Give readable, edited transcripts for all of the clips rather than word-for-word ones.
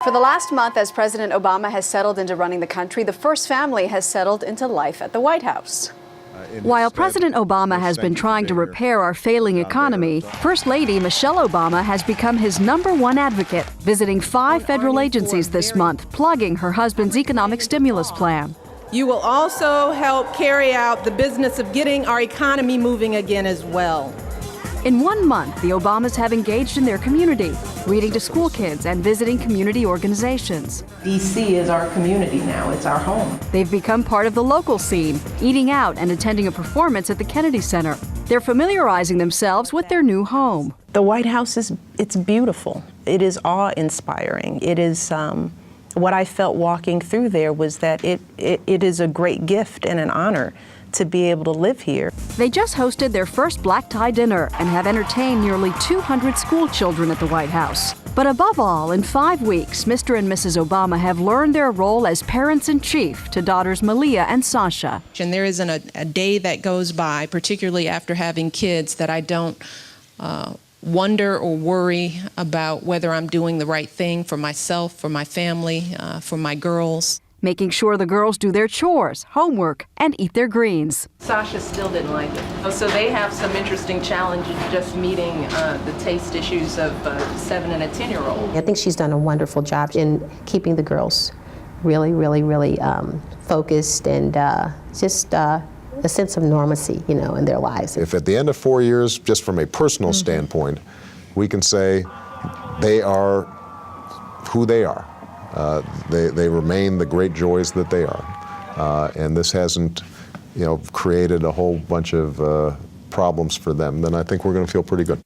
For the last month, as President Obama has settled into running the country, the first family has settled into life at the White House. While President Obama has been trying to repair our failing economy, First Lady Michelle Obama has become his #1 advocate, visiting 5 federal agencies this month, plugging her husband's economic stimulus plan. You will also help carry out the business of getting our economy moving again as well. In 1 month, the Obamas have engaged in their community, reading to school kids and visiting community organizations. D.C. is our community now. It's our home. They've become part of the local scene, eating out and attending a performance at the Kennedy Center. They're familiarizing themselves with their new home. The White House it's beautiful. It is awe-inspiring. It is what I felt walking through there was that it is a great gift and an honor to be able to live here. They just hosted their first black tie dinner and have entertained nearly 200 school children at the White House. But above all, in 5 weeks, Mr. and Mrs. Obama have learned their role as parents-in-chief to daughters Malia and Sasha. And there isn't a day that goes by, particularly after having kids, that I don't wonder or worry about whether I'm doing the right thing for myself, for my family, for my girls. Making sure the girls do their chores, homework, and eat their greens. Sasha still didn't like it. So they have some interesting challenges just meeting the taste issues of a 7 and a 10-year-old. I think she's done a wonderful job in keeping the girls really focused and just a sense of normalcy, in their lives. If at the end of 4 years, just from a personal standpoint, we can say they are who they are. They remain the great joys that they are. And this hasn't, created a whole bunch of problems for them, then I think we're going to feel pretty good.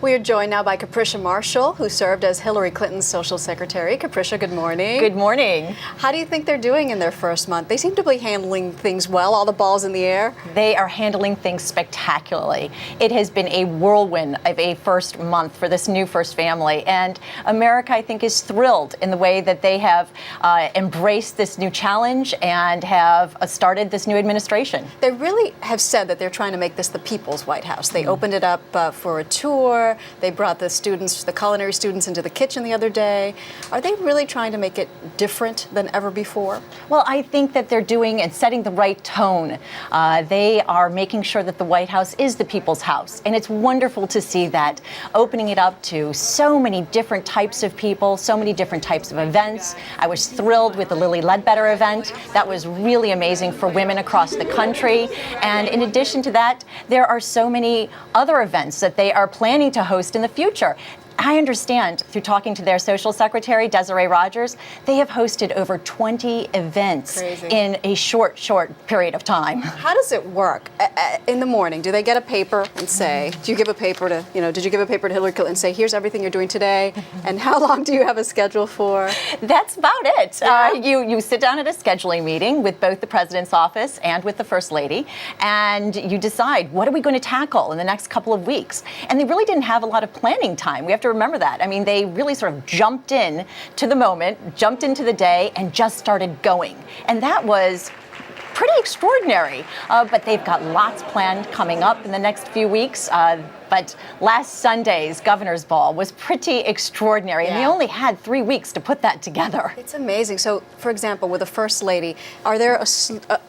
We are joined now by Capricia Marshall, who served as Hillary Clinton's social secretary. Capricia, good morning. Good morning. How do you think they're doing in their first month? They seem to be handling things well, all the balls in the air. They are handling things spectacularly. It has been a whirlwind of a first month for this new first family. And America, I think, is thrilled in the way that they have embraced this new challenge and have started this new administration. They really have said that they're trying to make this the people's White House. They opened it up for a tour. They brought the students, the culinary students, into the kitchen the other day. Are they really trying to make it different than ever before? Well, I think that they're doing and setting the right tone. They are making sure that the White House is the people's house. And it's wonderful to see that, opening it up to so many different types of people, so many different types of events. I was thrilled with the Lilly Ledbetter event. That was really amazing for women across the country. And in addition to that, there are so many other events that they are planning to host in the future. I understand through talking to their social secretary, Desiree Rogers, they have hosted over 20 events in a short period of time. How does it work? In the morning, do they get a paper and say, do you give a paper to, did you give a paper to Hillary Clinton and say, here's everything you're doing today? And how long do you have a schedule for? That's about it. Yeah. You sit down at a scheduling meeting with both the president's office and with the first lady, and you decide, what are we going to tackle in the next couple of weeks? And they really didn't have a lot of planning time. We have to remember that. I mean, they really sort of jumped in to the moment, jumped into the day, and just started going. And that was pretty extraordinary. But they've got lots planned coming up in the next few weeks. But last Sunday's Governor's Ball was pretty extraordinary, and they only had 3 weeks to put that together. It's amazing. So, for example, with the First Lady, are there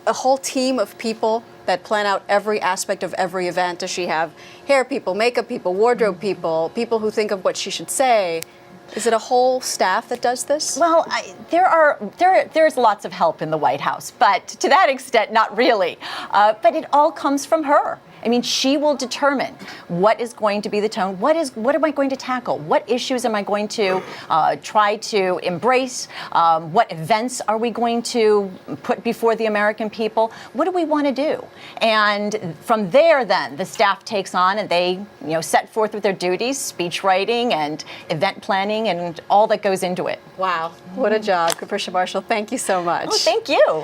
a whole team of people that plan out every aspect of every event? Does she have hair people, makeup people, wardrobe people, people who think of what she should say? Is it a whole staff that does this? Well, there's lots of help in the White House, but to that extent, not really. But it all comes from her. I mean, she will determine what is going to be the tone. What am I going to tackle? What issues am I going to try to embrace? What events are we going to put before the American people? What do we want to do? And from there, then, the staff takes on and they, set forth with their duties, speech writing and event planning and all that goes into it. Wow, what a job. Capricia Marshall, thank you so much. Oh, thank you.